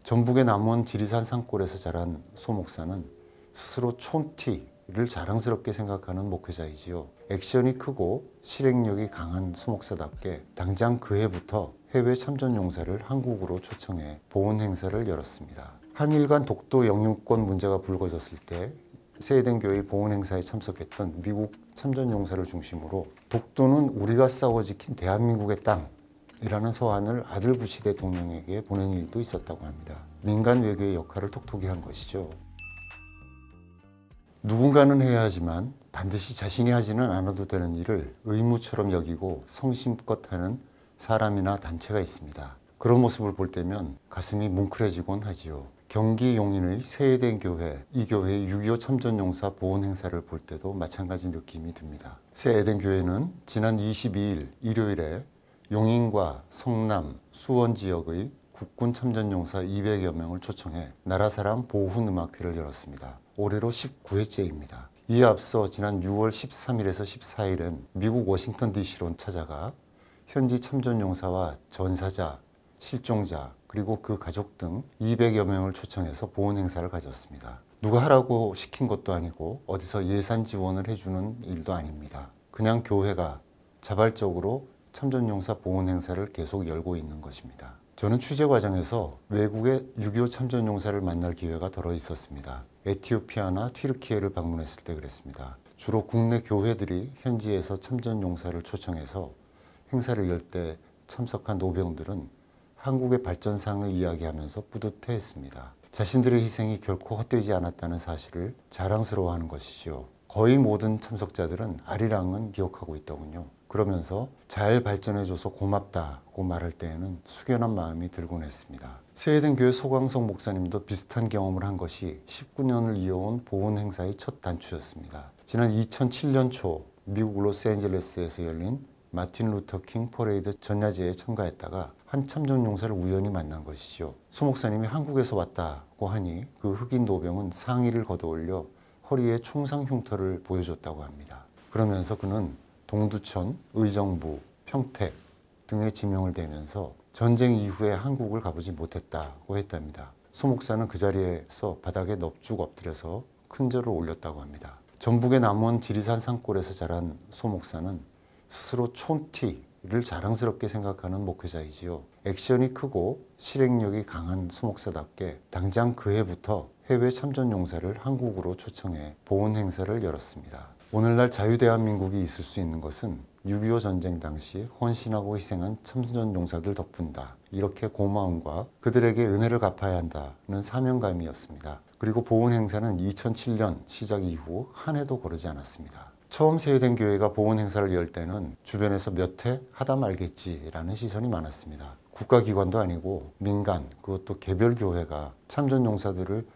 전북의 남원 지리산 산골에서 자란 소 목사는 스스로 촌티를 자랑스럽게 생각하는 목회자이지요. 액션이 크고 실행력이 강한 소 목사답게 당장 그 해부터 해외 참전 용사를 한국으로 초청해 보훈 행사를 열었습니다. 한일 간 독도 영유권 문제가 불거졌을 때 세해된 교회의 보훈 행사에 참석했던 미국 참전 용사를 중심으로 독도는 우리가 싸워 지킨 대한민국의 땅이라는 서한을 아들 부시 대통령에게 보낸 일도 있었다고 합니다. 민간 외교의 역할을 톡톡히 한 것이죠. 누군가는 해야 하지만 반드시 자신이 하지는 않아도 되는 일을 의무처럼 여기고 성심껏 하는 사람이나 단체가 있습니다. 그런 모습을 볼 때면 가슴이 뭉클해지곤 하지요. 경기 용인의 세해된 교회, 이 교회의 6.25 참전용사 보훈 행사를 볼 때도 마찬가지 느낌이 듭니다. 세해된 교회는 지난 22일 일요일에 용인과 성남, 수원 지역의 국군 참전용사 200여 명을 초청해 나라사람 보훈음악회를 열었습니다. 올해로 19회째입니다. 이에 앞서 지난 6월 13일에서 14일엔 미국 워싱턴 DC로 찾아가 현지 참전용사와 전사자, 실종자, 그리고 그 가족 등 200여 명을 초청해서 보훈 행사를 가졌습니다. 누가 하라고 시킨 것도 아니고 어디서 예산 지원을 해주는 일도 아닙니다. 그냥 교회가 자발적으로 참전용사 보훈 행사를 계속 열고 있는 것입니다. 저는 취재 과정에서 외국의 6.25 참전용사를 만날 기회가 덜어 있었습니다. 에티오피아나 튀르키예를 방문했을 때 그랬습니다. 주로 국내 교회들이 현지에서 참전용사를 초청해서 행사를 열 때 참석한 노병들은 한국의 발전상을 이야기하면서 뿌듯해했습니다. 자신들의 희생이 결코 헛되지 않았다는 사실을 자랑스러워하는 것이죠. 거의 모든 참석자들은 아리랑은 기억하고 있더군요. 그러면서 잘 발전해줘서 고맙다고 말할 때에는 숙연한 마음이 들곤 했습니다. 세해된 교회 소광석 목사님도 비슷한 경험을 한 것이 19년을 이어온 보훈 행사의 첫 단추였습니다. 지난 2007년 초 미국 로스앤젤레스에서 열린 마틴 루터 킹 퍼레이드 전야제에 참가했다가 한 참전 용사를 우연히 만난 것이죠. 소 목사님이 한국에서 왔다고 하니 그 흑인 노병은 상의를 걷어올려 허리에 총상 흉터를 보여줬다고 합니다. 그러면서 그는 동두천, 의정부, 평택 등의 지명을 대면서 전쟁 이후에 한국을 가보지 못했다고 했답니다. 소 목사는 그 자리에서 바닥에 넙죽 엎드려서 큰절을 올렸다고 합니다. 전북의 남원 지리산 산골에서 자란 소 목사는 스스로 촌티를 자랑스럽게 생각하는 목회자이지요. 액션이 크고 실행력이 강한 소 목사답게 당장 그 해부터 해외 참전 용사를 한국으로 초청해 보훈 행사를 열었습니다. 오늘날 자유대한민국이 있을 수 있는 것은 6.25 전쟁 당시 헌신하고 희생한 참전 용사들 덕분이다. 이렇게 고마움과 그들에게 은혜를 갚아야 한다는 사명감이었습니다. 그리고 보훈 행사는 2007년 시작 이후 한 해도 거르지 않았습니다. 처음 세해된 교회가 보훈 행사를 열 때는 주변에서 몇 해 하다 말겠지라는 시선이 많았습니다. 국가기관도 아니고 민간, 그것도 개별 교회가 참전 용사들을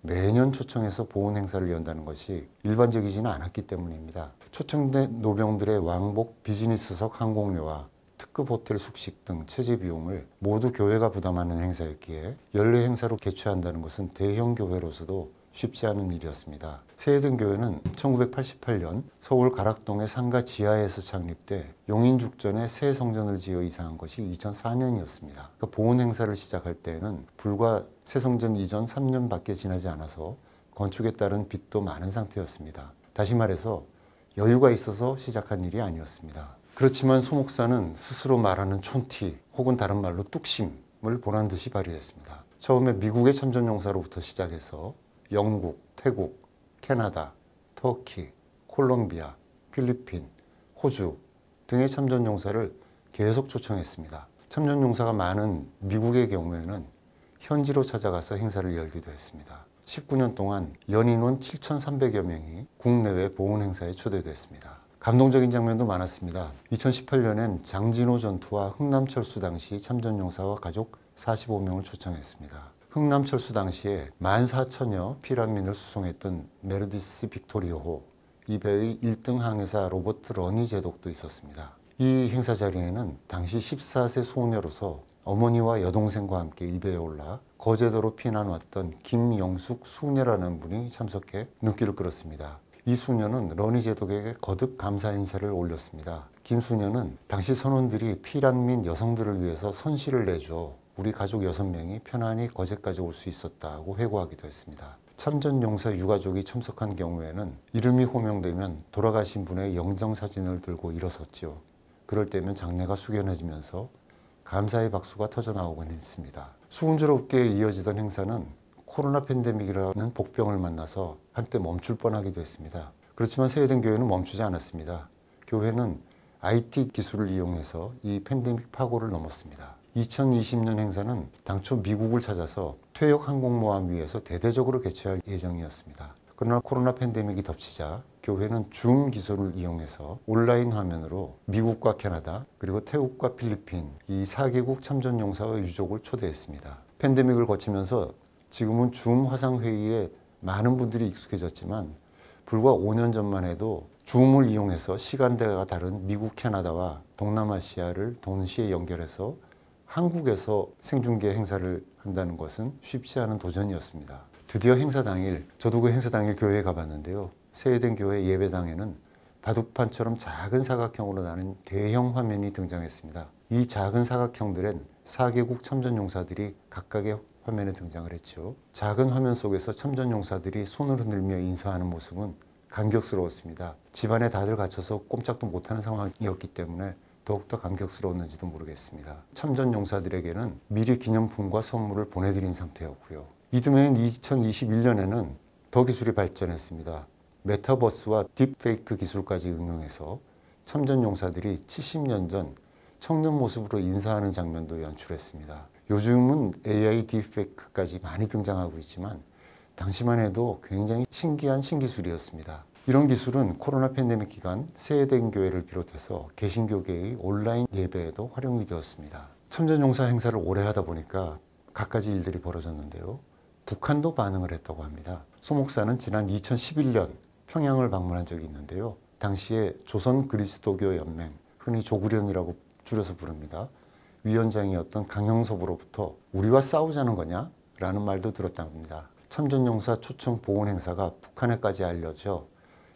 매년 초청해서 보훈 행사를 연다는 것이 일반적이지는 않았기 때문입니다. 초청된 노병들의 왕복 비즈니스석 항공료와 특급 호텔 숙식 등 체제 비용을 모두 교회가 부담하는 행사였기에 연례 행사로 개최한다는 것은 대형 교회로서도 쉽지 않은 일이었습니다. 세해된 교회는 1988년 서울 가락동의 상가 지하에서 창립돼 용인죽전에 새 성전을 지어 이사한 것이 2004년이었습니다. 그러니까 보훈 행사를 시작할 때에는 불과 새 성전 이전 3년밖에 지나지 않아서 건축에 따른 빚도 많은 상태였습니다. 다시 말해서 여유가 있어서 시작한 일이 아니었습니다. 그렇지만 소 목사는 스스로 말하는 촌티 혹은 다른 말로 뚝심을 보란 듯이 발휘했습니다. 처음에 미국의 참전용사로부터 시작해서 영국, 태국, 캐나다, 터키, 콜롬비아, 필리핀, 호주 등의 참전용사를 계속 초청했습니다. 참전용사가 많은 미국의 경우에는 현지로 찾아가서 행사를 열기도 했습니다. 19년 동안 연인원 7,300여 명이 국내외 보훈 행사에 초대됐습니다. 감동적인 장면도 많았습니다. 2018년엔 장진호 전투와 흥남철수 당시 참전용사와 가족 45명을 초청했습니다. 흥남철수 당시에 14,000여 피난민을 수송했던 메르디스 빅토리호호, 이 배의 1등 항해사 로버트 러니 제독도 있었습니다. 이 행사 자리에는 당시 14세 소녀로서 어머니와 여동생과 함께 이 배에 올라 거제도로 피난 왔던 김영숙 수녀라는 분이 참석해 눈길을 끌었습니다. 이 수녀는 러니 제독에게 거듭 감사 인사를 올렸습니다. 김 수녀는 당시 선원들이 피난민 여성들을 위해서 선시를 내줘 우리 가족 6명이 편안히 거제까지 올 수 있었다고 회고하기도 했습니다. 참전용사 유가족이 참석한 경우에는 이름이 호명되면 돌아가신 분의 영정사진을 들고 일어섰죠. 그럴 때면 장례가 숙연해지면서 감사의 박수가 터져나오곤 했습니다. 수운스럽게 이어지던 행사는 코로나 팬데믹이라는 복병을 만나서 한때 멈출 뻔하기도 했습니다. 그렇지만 세해된 교회는 멈추지 않았습니다. 교회는 IT 기술을 이용해서 이 팬데믹 파고를 넘었습니다. 2020년 행사는 당초 미국을 찾아서 퇴역 항공모함 위에서 대대적으로 개최할 예정이었습니다. 그러나 코로나 팬데믹이 덮치자 교회는 줌 기술을 이용해서 온라인 화면으로 미국과 캐나다 그리고 태국과 필리핀 이 4개국 참전용사와 유족을 초대했습니다. 팬데믹을 거치면서 지금은 줌 화상회의에 많은 분들이 익숙해졌지만 불과 5년 전만 해도 줌을 이용해서 시간대가 다른 미국, 캐나다와 동남아시아를 동시에 연결해서 한국에서 생중계 행사를 한다는 것은 쉽지 않은 도전이었습니다. 드디어 행사 당일, 저도 그 행사 당일 교회에 가봤는데요. 세해된 교회 예배당에는 바둑판처럼 작은 사각형으로 나는 대형 화면이 등장했습니다. 이 작은 사각형들엔 4개국 참전용사들이 각각의 화면에 등장을 했죠. 작은 화면 속에서 참전용사들이 손을 흔들며 인사하는 모습은 감격스러웠습니다. 집안에 다들 갇혀서 꼼짝도 못하는 상황이었기 때문에 더욱더 감격스러웠는지도 모르겠습니다. 참전용사들에게는 미리 기념품과 선물을 보내드린 상태였고요. 이듬해인 2021년에는 더 기술이 발전했습니다. 메타버스와 딥페이크 기술까지 응용해서 참전용사들이 70년 전 청년 모습으로 인사하는 장면도 연출했습니다. 요즘은 AI 딥페이크까지 많이 등장하고 있지만 당시만 해도 굉장히 신기한 신기술이었습니다. 이런 기술은 코로나 팬데믹 기간 세해된 교회를 비롯해서 개신교계의 온라인 예배에도 활용이 되었습니다. 참전용사 행사를 오래 하다 보니까 갖가지 일들이 벌어졌는데요. 북한도 반응을 했다고 합니다. 소 목사는 지난 2011년 평양을 방문한 적이 있는데요. 당시에 조선 그리스도교 연맹, 흔히 조구련이라고 줄여서 부릅니다. 위원장이었던 강형섭으로부터 우리와 싸우자는 거냐? 라는 말도 들었다고 합니다. 참전용사 초청 보훈 행사가 북한에까지 알려져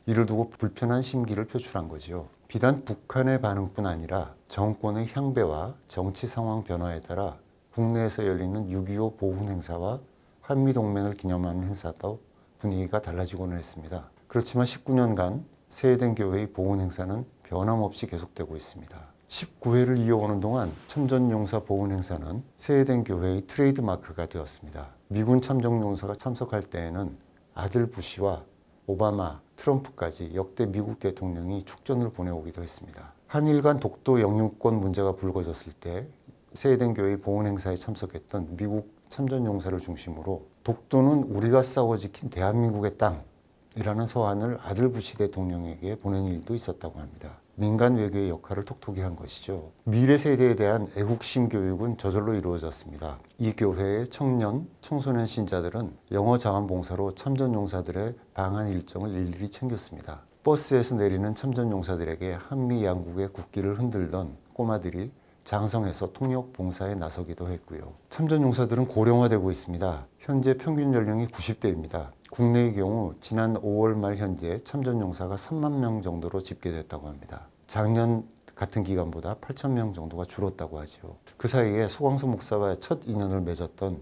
이를 두고 불편한 심기를 표출한 거죠. 비단 북한의 반응뿐 아니라 정권의 향배와 정치 상황 변화에 따라 국내에서 열리는 6.25 보훈 행사와 한미동맹을 기념하는 행사도 분위기가 달라지고는 했습니다. 그렇지만 19년간 세해된 교회의 보훈 행사는 변함없이 계속되고 있습니다. 19회를 이어오는 동안 참전용사 보훈 행사는 세해된 교회의 트레이드 마크가 되었습니다. 미군 참전용사가 참석할 때에는 아들 부시와 오바마, 트럼프까지 역대 미국 대통령이 축전을 보내오기도 했습니다. 한일 간 독도 영유권 문제가 불거졌을 때 세해된 교회의 보훈 행사에 참석했던 미국 참전용사를 중심으로 독도는 우리가 싸워 지킨 대한민국의 땅이라는 서한을 아들 부시 대통령에게 보낸 일도 있었다고 합니다. 민간 외교의 역할을 톡톡히 한 것이죠. 미래 세대에 대한 애국심 교육은 저절로 이루어졌습니다. 이 교회의 청년, 청소년 신자들은 영어 자원봉사로 참전용사들의 방한 일정을 일일이 챙겼습니다. 버스에서 내리는 참전용사들에게 한미 양국의 국기를 흔들던 꼬마들이 장성해서 통역 봉사에 나서기도 했고요. 참전용사들은 고령화되고 있습니다. 현재 평균 연령이 90대입니다. 국내의 경우 지난 5월 말 현재 참전용사가 3만 명 정도로 집계됐다고 합니다. 작년 같은 기간보다 8천 명 정도가 줄었다고 하죠. 그 사이에 소광수 목사와 첫 인연을 맺었던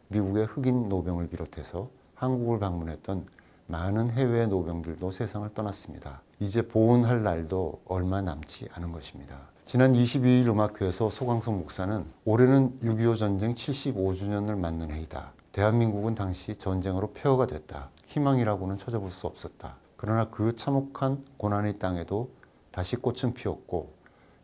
미국의 흑인 노병을 비롯해서 한국을 방문했던 많은 해외 노병들도 세상을 떠났습니다. 이제 보훈할 날도 얼마 남지 않은 것입니다. 지난 22일 음악회에서 소광수 목사는 올해는 6.25 전쟁 75주년을 맞는 해이다. 대한민국은 당시 전쟁으로 폐허가 됐다. 희망이라고는 찾아볼 수 없었다. 그러나 그 참혹한 고난의 땅에도 다시 꽃은 피었고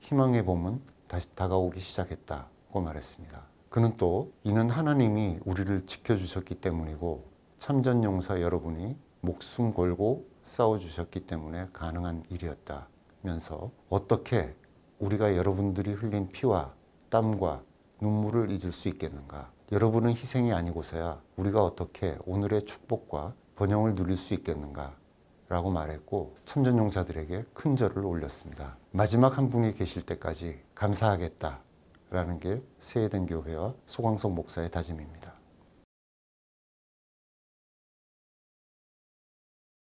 희망의 봄은 다시 다가오기 시작했다고 말했습니다. 그는 또 이는 하나님이 우리를 지켜주셨기 때문이고 참전용사 여러분이 목숨 걸고 싸워주셨기 때문에 가능한 일이었다면서 어떻게 우리가 여러분들이 흘린 피와 땀과 눈물을 잊을 수 있겠는가? 여러분은 희생이 아니고서야 우리가 어떻게 오늘의 축복과 번영을 누릴 수 있겠는가? 라고 말했고 참전용사들에게 큰 절을 올렸습니다. 마지막 한 분이 계실 때까지 감사하겠다라는 게 세해된 교회와 소광석 목사의 다짐입니다.